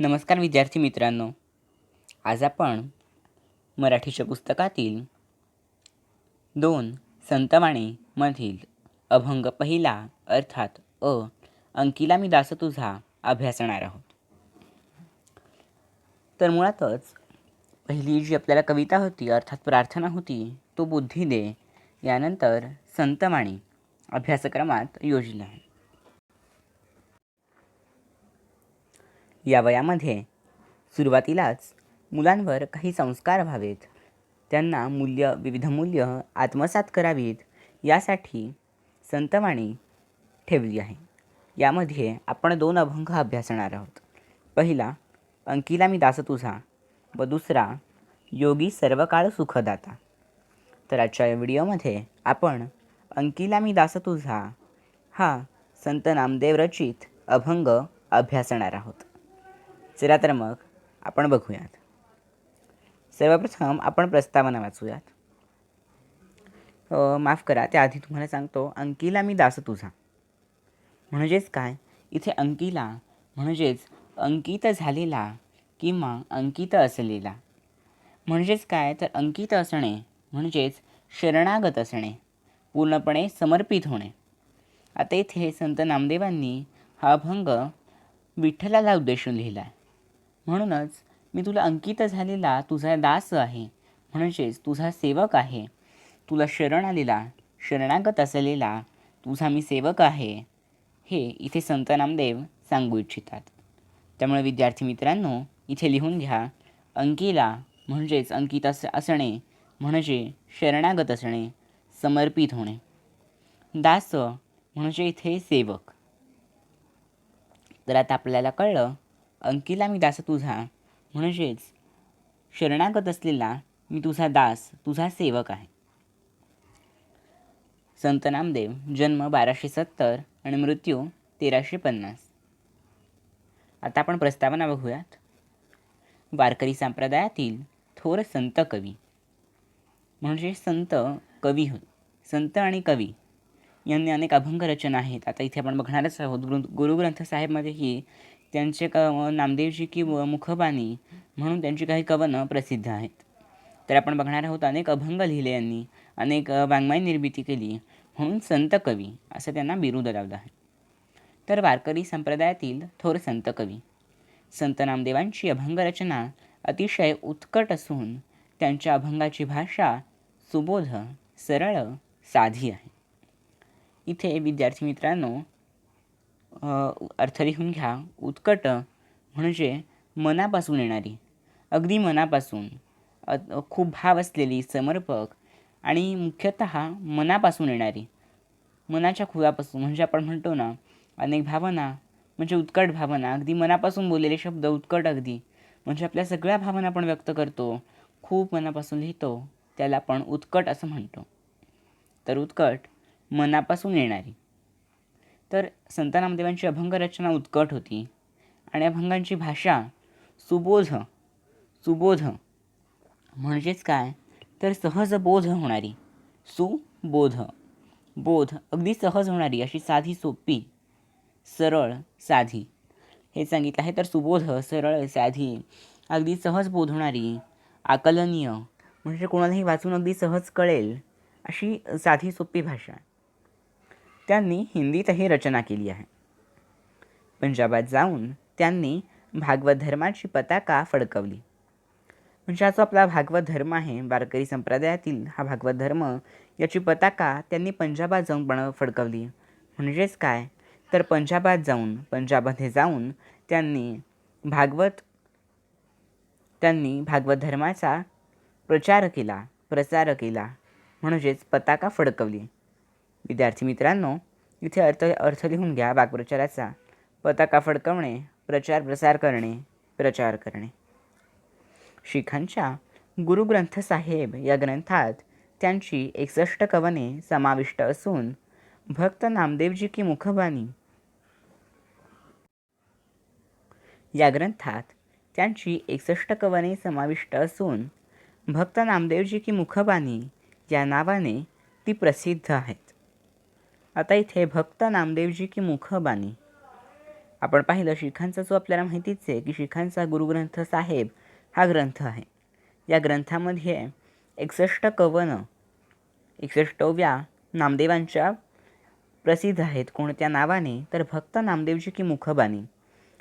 नमस्कार विद्यार्थी मित्रांनो. आज आपण मराठीच्या पुस्तकातील 2 संतवाणीमधील अभंग पहिला अर्थात अंकिला मी दास तुझा अभ्यासणार आहोत. तर मुळातच पहिली जी आपल्याला कविता होती अर्थात प्रार्थना होती तो बुद्धी दे यानंतर संतवाणी अभ्यासक्रमात योजला आहे. या वयामध्ये सुरुवातीलाच मुलांवर काही संस्कार व्हावेत, त्यांना विविध मूल्य आत्मसात करावीत यासाठी संतवाणी ठेवली आहे. यामध्ये आपण 2 अभंग अभ्यासणार आहोत. पहिला अंकिला मी दास तुझा व दुसरा योगी सर्व काळ सुखदाता. तर आजच्या या व्हिडिओमध्ये आपण अंकिला मी दास तुझा हा संत नामदेव रचित अभंग अभ्यासणार आहोत. चला तर मग आपण बघूयात. सर्वप्रथम आपण प्रस्तावना वाचूयात. माफ करा, त्याआधी तुम्हाला सांगतो अंकिला मी दास तुझा म्हणजेच काय. इथे अंकिला म्हणजेच अंकित झालेला किंवा अंकित असलेला. म्हणजेच काय तर अंकित असणे म्हणजेच शरणागत असणे, पूर्णपणे समर्पित होणे. आता इथे संत नामदेवांनी हा अभंग विठ्ठलाला उद्देशून लिहिला आहे. म्हणूनच मी तुला अंकित झालेला तुझा दास आहे म्हणजेच तुझा सेवक आहे. तुला शरण आलेला शरणागत असलेला तुझा मी सेवक आहे हे इथे संत नामदेव सांगू इच्छितात. त्यामुळे विद्यार्थी मित्रांनो इथे लिहून घ्या. अंकिला म्हणजेच अंकित असणे म्हणजे शरणागत असणे, समर्पित होणे. दास म्हणजे इथे सेवक. तर आता आपल्याला कळलं अंकिला मी दास तुझा म्हणजेच शरणागत असलेला मी तुझा दास तुझा सेवक आहे. संत नामदेव जन्म 1270 आणि मृत्यू 1350. आता आपण प्रस्तावना बघूयात. वारकरी संप्रदायातील थोर संत कवी म्हणजे संत कवी होत. संत आणि कवी यांनी अनेक अभंग रचना आहेत. आता इथे आपण बघणारच आहोत. गुरुग्रंथ साहेबमध्येही त्यांचे नामदेवजी की मुखबाणी म्हणून त्यांची काही कवनं प्रसिद्ध आहेत. तर आपण बघणार आहोत अनेक अभंग लिहिले यांनी, अनेक वाङ्मय निर्मिती केली म्हणून संत कवी असं त्यांना बिरुद लावलं आहे. तर वारकरी संप्रदायातील थोर संत कवी संत नामदेवांची अभंग रचना अतिशय उत्कट असून त्यांच्या अभंगाची भाषा सुबोध, सरळ, साधी आहे. इथे विद्यार्थी मित्रांनो अर्थ लिहून घ्या. उत्कट म्हणजे मनापासून येणारी, अगदी मनापासून खूप भाव असलेली, समर्पक आणि मुख्यतः मनापासून येणारी, मनाच्या खुलापासून. म्हणजे आपण म्हणतो ना अनेक भावना म्हणजे उत्कट भावना, अगदी मनापासून बोललेले शब्द उत्कट, अगदी म्हणजे आपल्या सगळ्या भावना आपण व्यक्त करतो, खूप मनापासून लिहितो, त्याला आपण उत्कट असं म्हणतो. तर उत्कट मनापासून येणारी. तर संत नामदेवांची अभंग रचना उत्कट होती आणि अभंगांची भाषा सुबोध म्हणजेच काय तर सहज बोध होणारी. बोध अगदी सहज होणारी अशी साधी, सोपी, सरळ, साधी हे सांगितलं आहे. तर सुबोध, सरळ, साधी, अगदी सहज बोध होणारी, आकलनीय म्हणजे कोणालाही वाचून अगदी सहज कळेल अशी साधी सोपी भाषा. त्यांनी हिंदीतही रचना केली आहे. पंजाबात जाऊन त्यांनी भागवत धर्माची पताका फडकवली. म्हणजे हा जो आपला भागवत धर्म आहे, वारकरी संप्रदायातील हा भागवत धर्म, याची पताका त्यांनी पंजाबात जाऊन फडकवली. म्हणजेच काय तर पंजाबमध्ये जाऊन त्यांनी भागवत धर्माचा प्रसार केला म्हणजेच पताका फडकवली. विद्यार्थी मित्रांनो इथे अर्थ लिहून घ्या वाक्प्रचाराचा. पताका फडकवणे, प्रसार करणे. शिखांच्या गुरुग्रंथ साहेब या ग्रंथात त्यांची 61 कवने समाविष्ट असून भक्त नामदेवजी की मुखबाणी या ग्रंथात त्यांची 61 कवने समाविष्ट असून भक्त नामदेवजी की मुखबाणी या नावाने ती प्रसिद्ध आहेत. आता इथे भक्त नामदेवजी की मुखबाणी आपण पाहिलं शिखांचा जो आपल्याला माहितीच आहे की शिखांचा गुरुग्रंथ साहेब हा ग्रंथ आहे. या ग्रंथामध्ये 61 कवनं 61व्या नामदेवांच्या प्रसिद्ध आहेत. कोणत्या नावाने? तर भक्त नामदेवजी की मुखबाणी.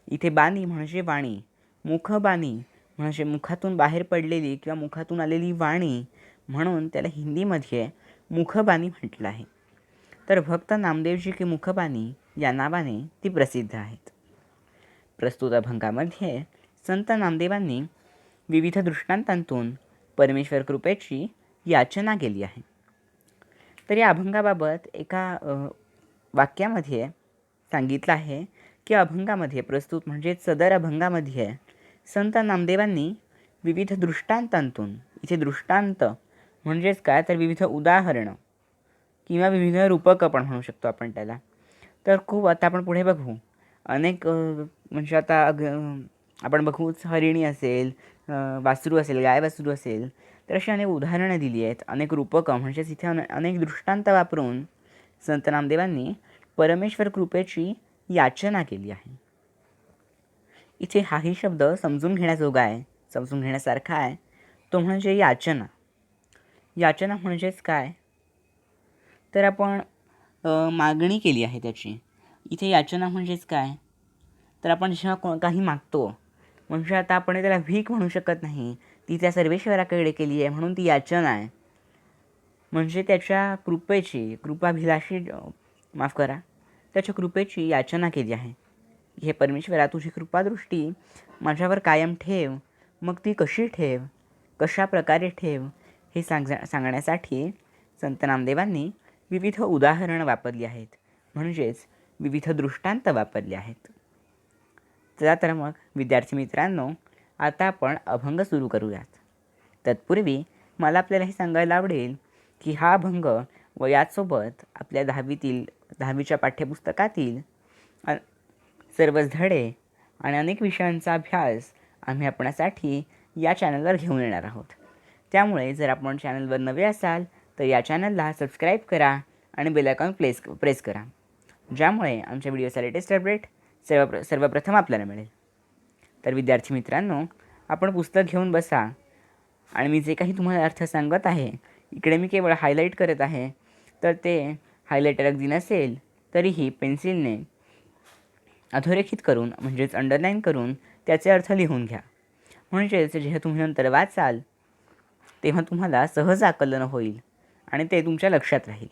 इथे बाणी म्हणजे वाणी, मुखबाणी म्हणजे मुखातून बाहेर पडलेली किंवा मुखातून आलेली वाणी, म्हणून त्याला हिंदीमध्ये मुखबाणी म्हटलं आहे. तर भक्त नामदेवजी की मुखबाणी या नावाने ती प्रसिद्ध आहेत. प्रस्तुत अभंगामध्ये संत नामदेवांनी विविध दृष्टांतांतून परमेश्वर कृपेची याचना केली आहे. तर या अभंगाबाबत एका वाक्यामध्ये सांगितलं आहे की अभंगामध्ये प्रस्तुत म्हणजे सदर अभंगामध्ये संत नामदेवांनी विविध दृष्टांतांतून, इथे दृष्टांत म्हणजेच काय तर विविध उदाहरणं किंवा विविध रूपकं पण म्हणू शकतो आपण त्याला. तर खूप आता आपण पुढे बघू अनेक म्हणजे आता आपण बघूच हरिणी असेल, वासरू असेल, गाय वासरू असेल, तर अशी अनेक उदाहरणं दिली आहेत, अनेक रूपकं म्हणजेच इथे अनेक दृष्टांत वापरून संत नामदेवांनी परमेश्वर कृपेची याचना केली आहे. इथे हाही शब्द समजून घेण्याजोगा आहे, समजून घेण्यासारखा आहे. तो म्हणजे याचना. याचना म्हणजेच काय तर आपण मागणी केली आहे त्याची. इथे याचना म्हणजेच काय तर आपण जेव्हा काही मागतो म्हणजे आता आपण त्याला भीक म्हणू शकत नाही, ती त्या सर्वेश्वराकडे केली आहे म्हणून ती याचना आहे. म्हणजे त्याच्या कृपेची, कृपाभिलाषी माफ करा, त्याच्या कृपेची याचना केली आहे. हे परमेश्वरा तुझी कृपादृष्टी माझ्यावर कायम ठेव. मग ती कशी ठेव, कशा प्रकारे ठेव हे सांगण्यासाठी संत नामदेवांनी विविध उदाहरणं वापरली आहेत, म्हणजेच विविध दृष्टांत वापरले आहेत. चला तर मग विद्यार्थी मित्रांनो, आता आपण अभंग सुरू करूयात. तत्पूर्वी मला आपल्याला हे सांगायला आवडेल की हा अभंग व याचसोबत आपल्या 10वीच्या पाठ्यपुस्तकातील सर्वच धडे आणि अनेक विषयांचा अभ्यास आम्ही आपणासाठी या चॅनलवर घेऊन येणार आहोत. त्यामुळे जर आपण चॅनलवर नवे असाल तर या चॅनलला सबस्क्राईब करा आणि बेल आयकॉन प्रेस करा, ज्यामुळे आमच्या व्हिडिओचा लेटेस्ट अपडेट सर्वप्रथम आपल्याला मिळेल. तर विद्यार्थी मित्रांनो, आपण पुस्तक घेऊन बसा आणि मी जे काही तुम्हाला अर्थ सांगत आहे इकडे मी केवळ हायलाईट करत आहे, तर ते हायलायटर अगदी नसेल तरीही पेन्सिलने अधोरेखित करून म्हणजेच अंडरलाईन करून त्याचे अर्थ लिहून घ्या. म्हणजेच जेव्हा तुम्ही नंतर वाचाल तेव्हा तुम्हाला सहज आकलन होईल आणि ते तुमच्या लक्षात राहील.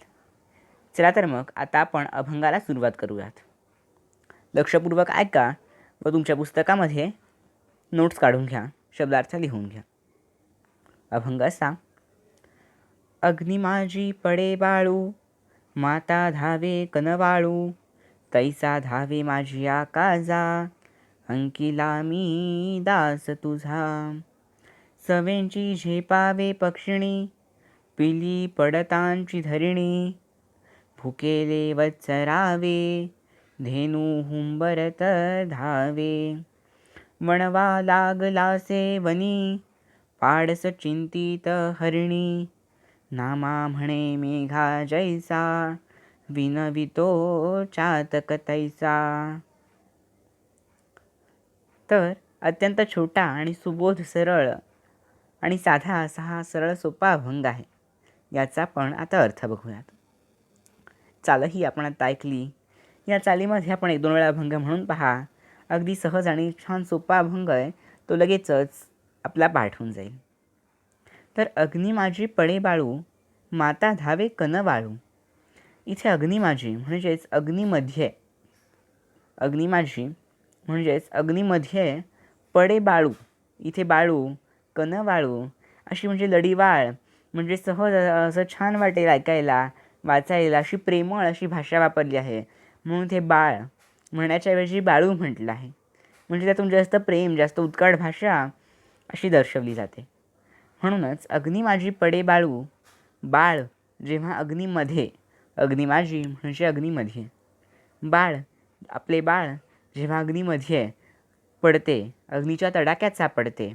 चला तर मग आता आपण अभंगाला सुरुवात करूयात. लक्षपूर्वक ऐका व तुमच्या पुस्तकामध्ये नोट्स काढून घ्या, शब्दार्थ लिहून घ्या. अभंग असा. अग्नी माझी पडे बाळू, माता धावे कनवाळू, तैसा धावे माझी आकाजा, अंकिला मी दास तुझा. सवेंची झेपावे पक्षिणी, पिली पडतांची धरिणी, भुकेले वत्सरावे, धेनू हुंबरत धावे. वणवा लागलासे वनी, पाडस चिंतित हरिणी, नामा म्हणे मेघा जैसा, विनवितो चातक तैसा. तर अत्यंत छोटा आणि सुबोध सरळ आणि साधा असा हा सरळ सोपा अभंग आहे. याचा आपण आता अर्थ बघूयात. चालही आपण आता ऐकली. या चालीमध्ये आपण 1-2 वेळा अभंग म्हणून पहा. अगदी सहज आणि छान सोपा अभंग आहे, तो लगेचच आपला पाठ होऊन जाईल. तर अग्नी माझी पडे बाळू, माता धावे कन वाळू. इथे अग्नी माझी म्हणजेच अग्नीमध्ये, अग्नी माझी म्हणजेच अग्नीमध्ये पडे बाळू. इथे बाळू, कन वाळू अशी म्हणजे लढीवाळ, म्हणजे सहज असं छान वाटेल ऐकायला, वाचायला, अशी प्रेमळ अशी भाषा वापरली आहे. म्हणून ते बाळ म्हणण्याच्या ऐवजी बाळू म्हटलं आहे. म्हणजे त्यातून जास्त प्रेम, जास्त उत्कट भाषा अशी दर्शवली जाते. म्हणूनच अग्नी माझी पडे बाळू. बाळ जेव्हा अग्नीमध्ये, अग्नी माझी म्हणजे अग्नीमध्ये, बाळ आपले बाळ जेव्हा अग्नीमध्ये पडते, अग्नीच्या तडाक्यात सापडते,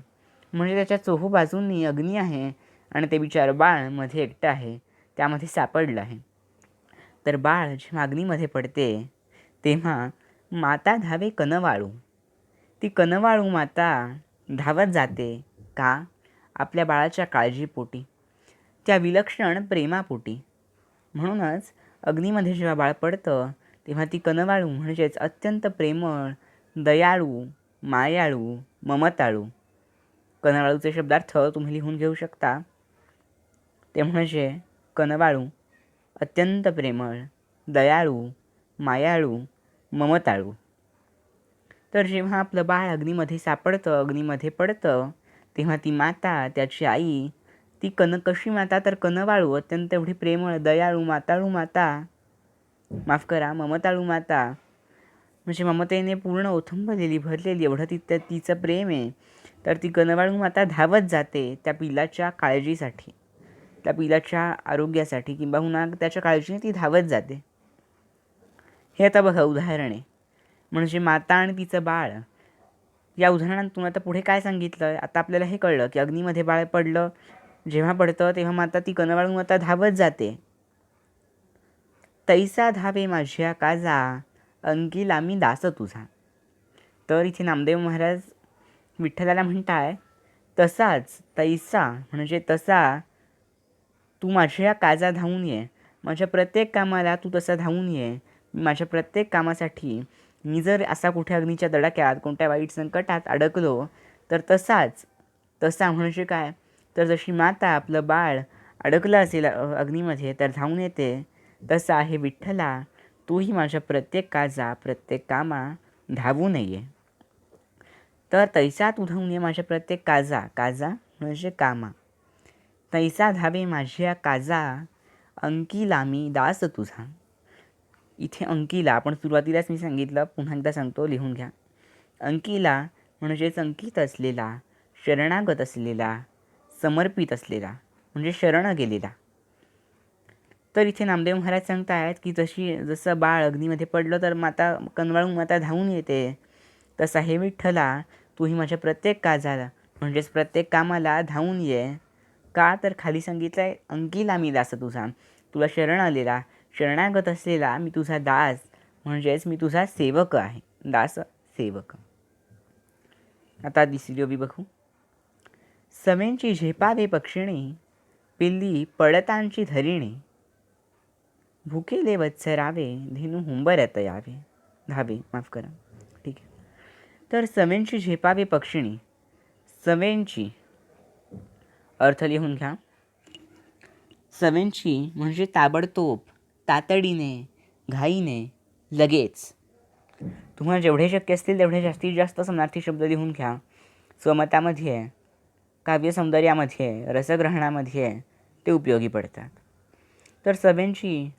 म्हणजे त्याच्या चोहोबाजूंनी अग्नी आहे आणि ते बिचारं बाळ मध्ये एकटं आहे, त्यामध्ये सापडलं आहे. तर बाळ जेव्हा अग्नीमध्ये पडते तेव्हा माता धावे कनवाळू. ती कनवाळू माता धावत जाते. का? आपल्या बाळाच्या काळजीपोटी, त्या विलक्षण प्रेमापोटी. म्हणूनच अग्नीमध्ये जेव्हा बाळ पडतं तेव्हा ती कनवाळू म्हणजेच अत्यंत प्रेमळ, दयाळू, मायाळू, ममताळू. कनवाळूचे शब्दार्थ तुम्ही लिहून घेऊ शकता. ते म्हणजे कनवाळू, अत्यंत प्रेमळ, दयाळू, मायाळू, ममताळू. तर जेव्हा आपलं बाळ अग्नीमध्ये सापडतं, अग्नीमध्ये पडतं, तेव्हा ती माता, त्याची आई, ती कशी माता तर कनवाळू, अत्यंत एवढी प्रेमळ, दयाळू, माताळू माता, माफ करा, ममताळू माता, म्हणजे ममतेने पूर्ण ओथंबलेली, भरलेली, एवढं तिचं प्रेम आहे. तर ती कनवाळू माता धावत जाते त्या पिलाच्या काळजीसाठी, त्या पिलाच्या आरोग्यासाठी, किंबहुना त्याच्या काळजीने ती धावत जाते. हे आता बघा उदाहरण आहे. म्हणजे माता आणि तिचं बाळ, या उदाहरणातून आता पुढे काय सांगितलं, आता आपल्याला हे कळलं की अग्नीमध्ये बाळ पडलं, जेव्हा पडतं तेव्हा माता, ती कनवाळू माता धावत जाते. तैसा धावे माझ्या काजा, अंकीला मी दास तुझा. तर इथे नामदेव महाराज विठ्ठलाला म्हणताय, तसाच, तैसा म्हणजे तसा, तू माझ्या काजा धावून ये, माझ्या प्रत्येक कामाला तू तसा धावून ये. माझ्या प्रत्येक कामासाठी मी जर असा कुठे अग्नीच्या तडाख्यात, कोणत्या वाईट संकटात अडकलो, तर तसाच, तसा म्हणजे काय, तर जशी माता आपलं बाळ अडकलं असेल अग्नीमध्ये तर धावून येते, तसा आहे विठ्ठला, तूही माझ्या प्रत्येक काजा, प्रत्येक कामा धावू नये. तर तैसा तू धावून ये माझ्या प्रत्येक काजा, काजा म्हणजे कामा. तैसा धावे माझ्या काजा, अंकीला मी दास तुझा. इथे अंकीला आपण सुरुवातीलाच मी सांगितलं, पुन्हा एकदा सांगतो, लिहून घ्या. अंकीला म्हणजेच अंकित असलेला, शरणागत असलेला, समर्पित असलेला, म्हणजे शरण गेलेला. तर इथे नामदेव महाराज सांगतायत की जसं बाळ अग्नीमध्ये पडलं तर माता, कनवाळू माता धावून येते, तसा हे विठ्ठला, तूही माझ्या प्रत्येक काजाला म्हणजेच प्रत्येक कामाला धावून ये. का? तर खाली सांगितलं आहे, अंकीला मी दास तुझा, तुला शरण आलेला, शरणागत असलेला मी तुझा दास, म्हणजेच मी तुझा सेवक आहे, दास सेवक. आता दुसरी ओवी बघू. सवेंची झेपावे पक्षिणी, पिल्ली पडतांची धरिणी, भुकेले वत्सरावे, धेनू हुंबरत यावे, धावे, माफ करा, ठीक आहे. तर सवेंची झेपावे पक्षिणी, सवेंची अर्थ लिहून घ्या. सवेंची म्हणजे ताबडतोब, तातडीने, घाईने, लगेच. तुम्हाला जेवढे शक्य असतील तेवढे जास्तीत जास्त समानार्थी शब्द लिहून घ्या. स्वमतामध्ये, काव्यसौंदर्यामध्ये, रसग्रहणामध्ये ते उपयोगी पडतात. तर सवेंची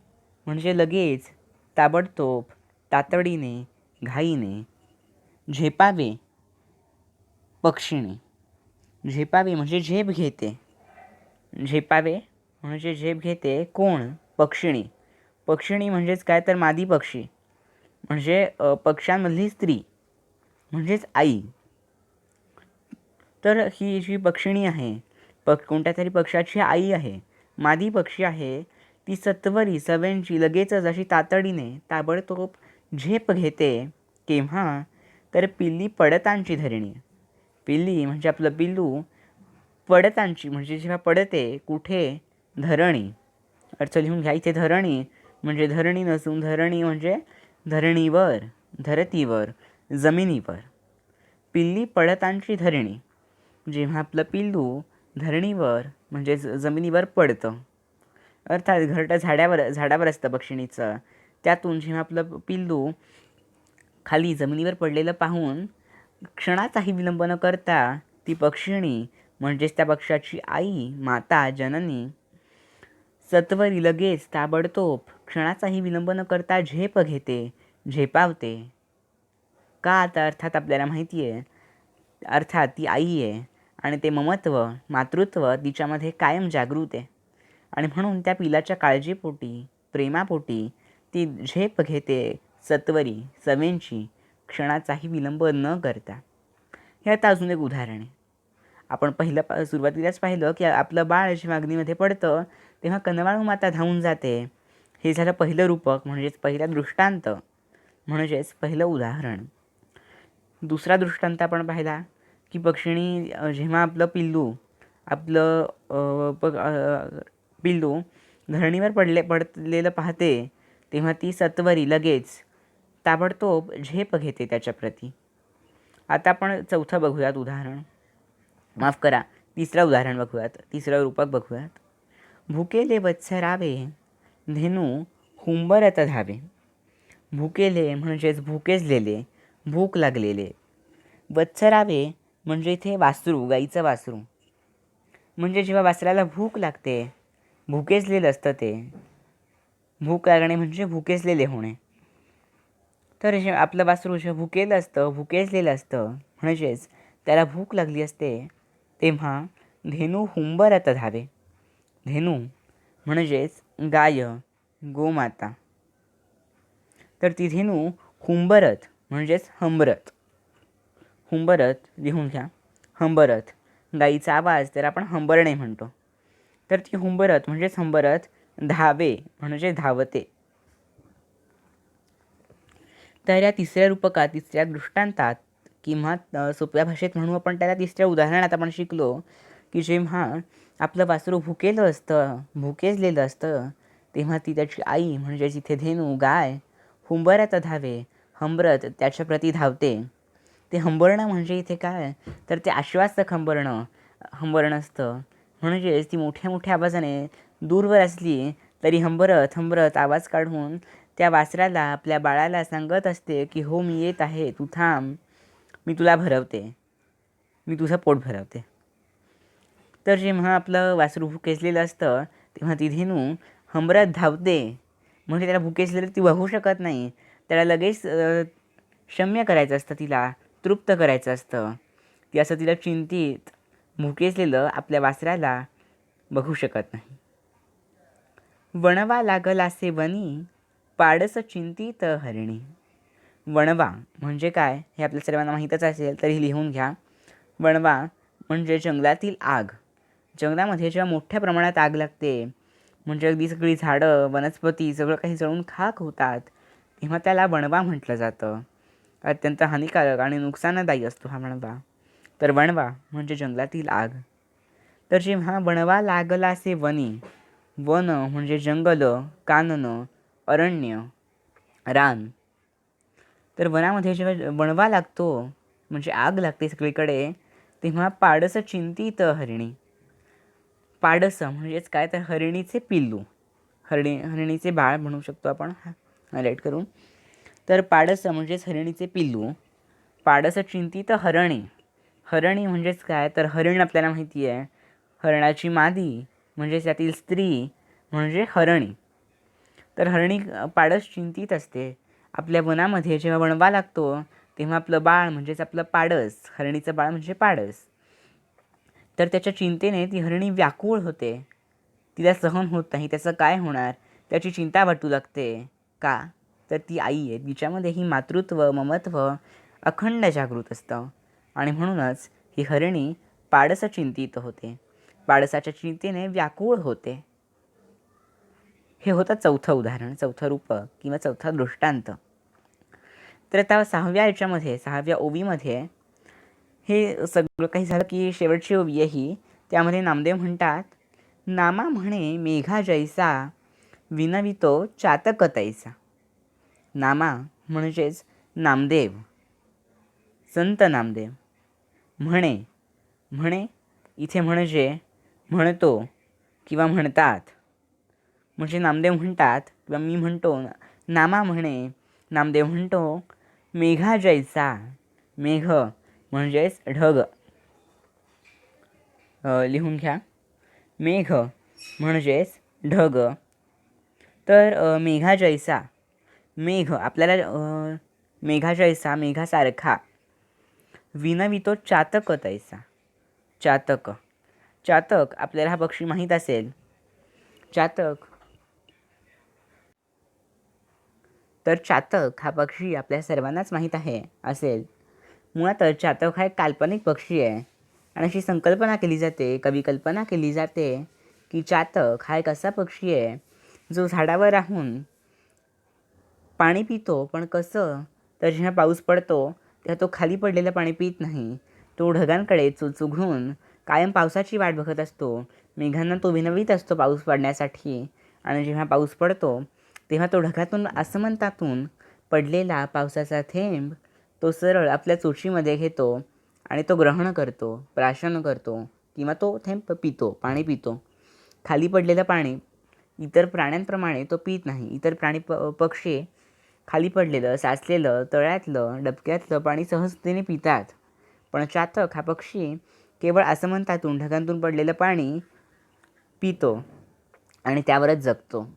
म्हणजे लगेच, ताबडतोब, तातडीने, घाईने. झेपावे पक्षिणी, झेपावे म्हणजे झेप घेते, झेपावे म्हणजे झेप घेते कोण? पक्षिणी. पक्षिणी म्हणजेच काय तर मादी पक्षी, म्हणजे पक्ष्यांमधली स्त्री म्हणजेच आई. तर ही जी पक्षिणी आहे, कोणत्या तरी पक्षाची आई आहे, मादी पक्षी आहे, ती सत्वरी, सवेंची, लगेचच अशी तातडीने, ताबडतोब झेप घेते. केव्हा? तर पिल्ली पडतांची धरिणी. पिल्ली म्हणजे आपलं पिल्लू, पडतांची म्हणजे जेव्हा पडते, कुठे? धरणी. अर्थ लिहून घ्या. इथे धरणी म्हणजे धरणी नसून, धरणी म्हणजे धरणीवर, धरतीवर, जमिनीवर. पिल्ली पडतांची धरणी, जेव्हा आपलं पिल्लू धरणीवर म्हणजे जमिनीवर पडतं, अर्थात घरटं झाडावर असतं पक्षिणीचं, त्यातून जेव्हा आपलं पिल्लू खाली जमिनीवर पडलेलं पाहून क्षणाचाही विलंब न करता ती पक्षिणी म्हणजेच त्या पक्षाची आई, माता, जननी, सत्वरी, लगेच, ताबडतोब, क्षणाचाही विलंब न करता झेप घेते, झेपावते. का? आता अर्थात आपल्याला माहिती आहे, अर्थात ती आई आहे आणि ते ममत्व, मातृत्व तिच्यामध्ये कायम जागृत आहे, आणि म्हणून त्या पिलाच्या काळजीपोटी, प्रेमापोटी ती झेप घेते, सत्वरी, सवेंची, क्षणाचाही विलंब न करता. हे आता अजून एक उदाहरण आहे. आपण सुरुवातीलाच पाहिलं की आपलं बाळ जेव्हा अग्नीमध्ये पडतं तेव्हा कनवाळू माता धावून जाते. हे झालं पहिलं रूपक म्हणजेच पहिला दृष्टांत. म्हणजेच पहिलं उदाहरण. दुसरा दृष्टांत आपण पाहिला की पक्षिणी जेव्हा आपलं पिल्लू धरणीवर पडलेलं पाहते तेव्हा ती सत्वरी लगेच ताबडतोब झेप घेते त्याच्याप्रती. आता आपण चौथं बघूयात उदाहरण. माफ करा, तिसरं उदाहरण बघूयात, तिसरं रूपक बघूयात. भुकेले वत्सरावे धेनू हुंबरत धावे. भुकेले म्हणजेच भुकेजलेले, भूक लागलेले. वत्सरावे म्हणजे इथे वासरू, गाईचं वासरू. म्हणजे जेव्हा वासराला भूक लागते, भुकेजलेलं असतं ते. भूक लागणे म्हणजे भुकेजलेले होणे. तर जे आपलं वासरू जे भुकेजलेलं असतं म्हणजेच त्याला भूक लागली असते, तेव्हा धेनू हुंबरत धावे. धेनू म्हणजेच गाय, गोमाता. तर ती धेनू हुंबरत म्हणजेच हंबरत. हुंबरत लिहून घ्या. हंबरत, गाईचा आवाज तर आपण हंबरणे म्हणतो. तर ती हुंबरत म्हणजेच हंबरत धावे म्हणजे धावते. तर या तिसऱ्या रूपकात, तिसऱ्या दृष्टांतात किंवा सोप्या भाषेत म्हणू आपण त्याला तिसऱ्या उदाहरणात आपण शिकलो की जेव्हा आपलं वासरू भुकेजलेलं असतं तेव्हा ती त्याची आई म्हणजेच इथे धेनू, गाय हुंबरत धावे, हंबरत त्याच्याप्रती धावते. ते हंबरणं म्हणजे इथे काय तर ते आश्वासक हंबरणं असतं. म्हणजेच ती मोठ्या मोठ्या आवाजाने दूरवर असली तरी हंबरत हंबरत आवाज काढून त्या वासराला, आपल्या बाळाला सांगत असते की हो मी येत आहे, तू थांब, मी तुला भरवते, मी तुझं पोट भरवते. तर जेव्हा आपलं वासरू भुकेजलेलं असतं तेव्हा ती धेनू हंबरत धावते. म्हणजे त्याला भुकेजलेलं ती बघू शकत नाही. त्याला लगेच क्षम्य करायचं असतं, तिला तृप्त करायचं असतं. ती असं तिला चिंतित भुकेजलेलं आपल्या वासराला बघू शकत नाही. वणवा लागलासे वनी पाडस चिंतित हरिणी. वणवा म्हणजे काय हे आपल्या सर्वांना माहीतच असेल, तरी लिहून घ्या. वणवा म्हणजे जंगलातील आग. जंगलामध्ये जेव्हा मोठ्या प्रमाणात आग लागते, म्हणजे अगदी सगळी झाडं, वनस्पती सगळं काही जळून खाक होतात, तेव्हा त्याला वणवा म्हटलं जातं. अत्यंत हानिकारक आणि नुकसानदायी असतो हा वणवा. तर वणवा म्हणजे जंगलातील आग. तर जेव्हा वणवा लागलासे वनी, वन म्हणजे जंगल, कानन, अरण्य, रान. तर वनामध्ये जेव्हा वणवा लागतो म्हणजे आग लागते सगळीकडे, तेव्हा पाडस चिंतित हरिणी. पाडस म्हणजेच काय तर हरिणीचे पिल्लू, हरिणीचे बाळ म्हणू शकतो आपण हायलाईट करून. तर पाडस म्हणजेच हरिणीचे पिल्लू. पाडस चिंतित हरणी. हरणी म्हणजेच काय तर हरिण आपल्याला माहिती आहे. हरणाची मादी म्हणजेच त्यातील स्त्री म्हणजे हरणी. तर हरणी पाडस चिंतित असते. आपल्या वनामध्ये जेव्हा वणवा लागतो तेव्हा आपलं बाळ म्हणजेच आपलं पाडस, हरणीचं बाळ म्हणजे पाडस, तर त्याच्या चिंतेने ती हरणी व्याकुळ होते. तिला सहन होत नाही, त्याचं काय होणार, त्याची चिंता वाटू लागते. का तर ती आई आहे, तिच्यामध्ये ही मातृत्व, ममत्व अखंड जागृत असतं. आणि म्हणूनच ही हरणी पाडस चिंतित होते, पाडसाच्या चिंतेने व्याकुळ होते. हे होतं चौथं उदाहरण, चौथं रूपक किंवा चौथा दृष्टांत. तर आता सहाव्या ओवीमध्ये हे सगळं काही झालं की शेवटची ओवी आहे ही. त्यामध्ये नामदेव म्हणतात, नामा म्हणे मेघा जैसा विनवितो चातक तैसा. नामा म्हणजेच नामदेव, संत नामदेव. म्हणे इथे म्हणजे म्हणतो किंवा म्हणतात. म्हणजे नामदेव म्हणतात किंवा मी म्हणतो. नामा म्हणे नामदेव म्हणतो, मेघा जैसा. मेघ म्हणजेच ढग. लिहून घ्या. मेघ म्हणजेच ढग. तर मेघा जैसा, मेघ आपल्याला मेघा जैसा मेघासारखा. विनवितो चातक तैसा. चातक, चातक आपल्याला हा पक्षी माहीत असेल. चातक, तर चातक हा पक्षी आपल्या सर्वांनाच माहीत असेल. मुळात चातक हा एक काल्पनिक पक्षी आहे आणि अशी संकल्पना केली जाते, कल्पना केली जाते की चातक हा एक असा पक्षी आहे जो झाडावर राहून पाणी पितो, पण कसं? तर जेव्हा पाऊस पडतो तेव्हा तो खाली पडलेलं पाणी पित नाही. तो ढगांकडे चुघळून कायम पावसाची वाट बघत असतो. मेघांना तो विनवीत असतो पाऊस पडण्यासाठी. आणि जेव्हा पाऊस पडतो तेव्हा तो ढगातून आसमंतातून पडलेला पावसाचा थेंब तो सरळ आपल्या चोचीमध्ये घेतो आणि तो ग्रहण करतो, प्राशन करतो किंवा तो थेंब पितो, पाणी पितो. खाली पडलेलं पाणी इतर प्राण्यांप्रमाणे तो पित नाही. इतर पक्षी खाली पडलेलं, साचलेलं, तळ्यातलं, डबक्यातलं पाणी सहजतेने पितात. पण चातक हा पक्षी केवळ आसमंतातून, ढगांतून पडलेलं पाणी पितो आणि त्यावरच जगतो.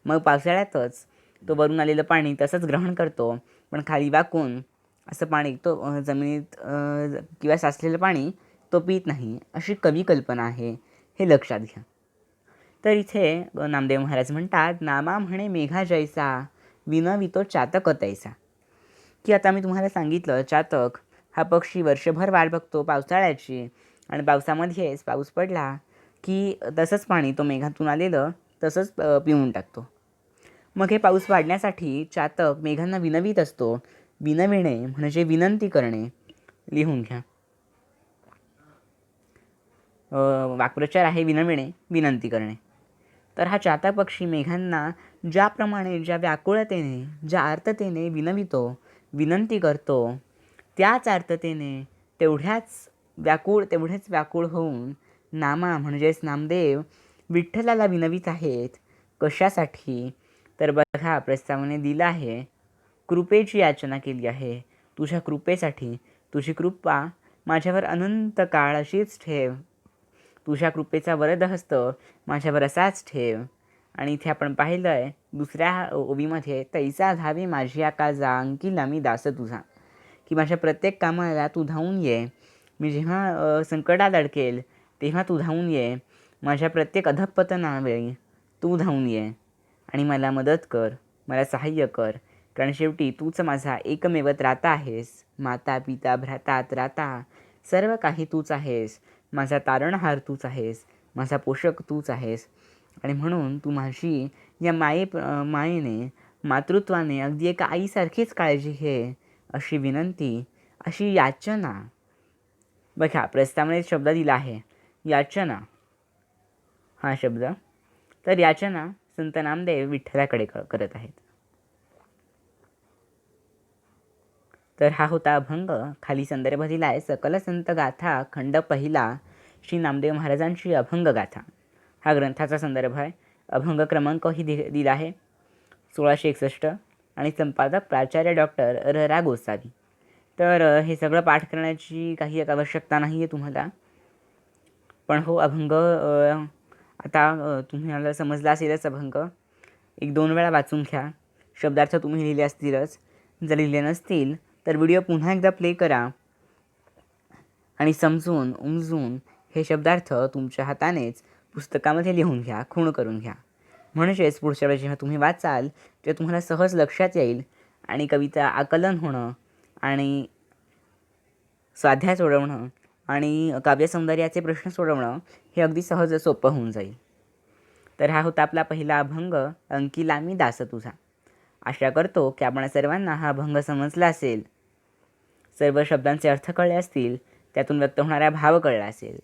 मग पावसाळ्यातच तो वरून आलेलं पाणी तसंच ग्रहण करतो, पण खाली वाकून असं पाणी तो जमिनीत किंवा साचलेलं पाणी तो पित नाही, अशी कवी कल्पना आहे. हे लक्षात घ्या. तर इथे नामदेव महाराज म्हणतात, नामा म्हणे मेघा जैसा, विनवितो चातक तैसा. की आता मी तुम्हाला सांगितलं, चातक हा पक्षी वर्षभर वाट बघतो पावसाळ्याची आणि पावसामध्येच पाऊस पडला की तसंच पाणी तो मेघातून आलेलं तसंच पिऊन टाकतो. मग हे पाऊस वाढण्यासाठी चातक मेघांना विनवीत असतो. विनविणे म्हणजे विनंती करणे. लिहून घ्या. वाक्प्रचार आहे विनविणे, विनंती करणे. तर हा चातक पक्षी मेघांना ज्याप्रमाणे, ज्या व्याकुळतेने, ज्या आर्ततेने विनवितो, विनंती करतो, त्याच आर्ततेने तेवढेच व्याकुळ होऊन नामा म्हणजेच नामदेव विठ्ठलाला विनवीत आहेत. कशासाठी? तर बघा, प्रस्तावने दिलं आहे, कृपेची याचना केली आहे. तुझ्या कृपेसाठी, तुझी कृपा माझ्यावर अनंत काळ अशीच ठेव. तुझ्या कृपेचा वरदहस्त माझ्यावर असाच ठेव. आणि इथे आपण पाहिलं आहे दुसऱ्या ओवीमध्ये, तैसा धावे माझी काजा, अंकिला मी दास तुझा. की माझ्या प्रत्येक कामाला तू धावून ये. मी जेव्हा संकटात अडकेल तेव्हा तू धावून ये. माझ्या प्रत्येक अधःपतनावेळी तू धावून ये आणि मला मदत कर, मला सहाय्य कर. कारण शेवटी तूच माझा एकमेव त्राता आहेस. माता पिता भ्राता त्राता सर्व काही तूच आहेस. माझा तारणहार तूच आहेस, माझा पोषक तूच आहेस. आणि म्हणून तू माझी या मायेने, मातृत्वाने अगदी एका आईसारखीच काळजी घे, अशी विनंती, अशी याचना. बघा, प्रस्तावनेत शब्द दिला आहे याचना हा शब्द. तर याचना संत नामदेव विठ्ठलाकडे करत आहेत. तर हा होता अभंग. खाली संदर्भ दिला आहे, सकल संत गाथा खंड पहिला, श्री नामदेव महाराजांची अभंग गाथा. हा ग्रंथाचा संदर्भ आहे. अभंग क्रमांकही दिला आहे 1661 आणि संपादक प्राचार्य डॉक्टर र गोसावी. तर हे सगळं पाठ करण्याची काही एक आवश्यकता नाही आहे तुम्हाला. पण हो, अभंग आता तुम्हाला समजला असेलच. अभंग 1-2 वेळा वाचून घ्या. शब्दार्थ तुम्ही लिहिले असतीलच. जर लिहिले नसतील तर व्हिडिओ पुन्हा एकदा प्ले करा आणि समजून उमजून हे शब्दार्थ तुमच्या हातानेच पुस्तकामध्ये लिहून घ्या, खूण करून घ्या. म्हणजेच पुढच्या वेळेस जेव्हा तुम्ही वाचाल तेव्हा तुम्हाला सहज लक्षात येईल आणि कविता आकलन होणं आणि स्वाध्याय सोडवणं आणि काव्यसौंदर्याचे प्रश्न सोडवणं हे अगदी सहज सोपं होऊन जाईल. तर हा होता आपला पहिला अभंग, अंकिला मी दास तुझा. आशा करतो की आपण सर्वांना हा अभंग समजला असेल, सर्व शब्दांचे अर्थ कळले असतील, त्यातून व्यक्त होणारा भाव कळला असेल.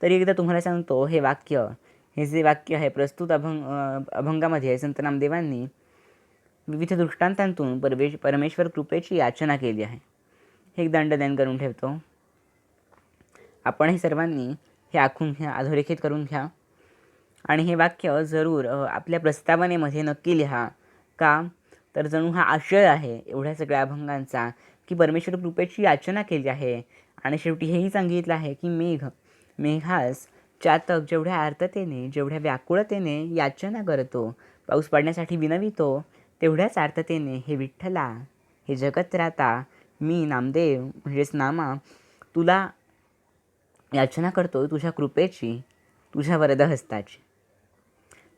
तरी एकदा तुम्हाला सांगतो, हे जे वाक्य आहे प्रस्तुत अभंगामध्ये संत नामदेवांनी विविध दृष्टांतांतून परमेश्वर कृपेची याचना केली आहे. हे एक दंडध्यान करून ठेवतो. आपण हे सर्वांनी हे आखून घ्या, अधोरेखित करून घ्या आणि हे वाक्य जरूर आपल्या प्रस्तावनेमध्ये नक्की लिहा. का? तर जणू हा आशय आहे एवढ्या सगळ्या अभंगांचा की परमेश्वर कृपेची याचना केली आहे. आणि शेवटी हेही सांगितलं आहे की मेघास चातक जेवढ्या आर्ततेने, जेवढ्या व्याकुळतेने याचना करतो, पाऊस पडण्यासाठी विनवितो, तेवढ्याच आर्ततेने हे विठ्ठला, हे जगत्राता, मी नामदेव म्हणजेच नामा, तुला याचना करतो तुझ्या कृपेची, तुझ्या वरदहस्ताची.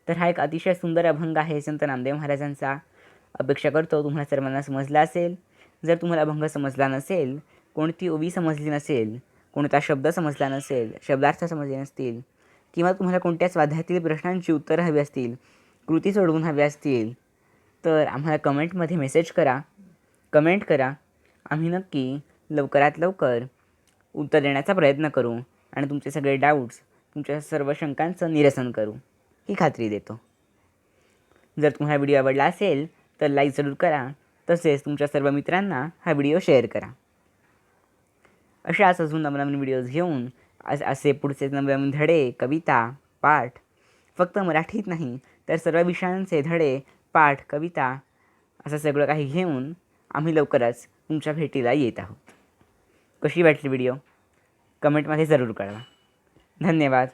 तर हा एक अतिशय सुंदर अभंग आहे संत नामदेव महाराजांचा. अपेक्षा करतो तुम्हाला सर्वांना समजला असेल. जर तुम्हाला अभंग समजला नसेल, कोणती ओवी समजली नसेल, कोणता शब्द समजला नसेल, शब्दार्थ समजले नसतील किंवा तुम्हाला कोणत्या स्वाध्यायातील प्रश्नांची उत्तरं हवी असतील, कृती सोडवून हव्या असतील, तर आम्हाला कमेंटमध्ये मेसेज करा, कमेंट करा. आम्ही नक्की लवकरात लवकर उत्तर देण्याचा प्रयत्न करू आणि तुमचे सगळे डाऊट्स, तुमच्या सर्व शंकांचं निरसन करू ही खात्री देतो. जर तुम्हाला व्हिडिओ आवडला असेल तर लाईक जरूर करा. तसेच तुमच्या सर्व मित्रांना हा व्हिडिओ शेअर करा. अशाच अजून नवनवीन व्हिडिओज घेऊन असे पुढचे नवनवीन धडे, कविता, पाठ फक्त मराठीत नाही तर सर्व विषयांचे धडे, पाठ, कविता असं सगळं काही घेऊन आम्ही लवकरच तुमच्या भेटीला येत आहोत. कशी वाटली व्हिडिओ? कमेंटमध्ये जरूर कळवा. धन्यवाद.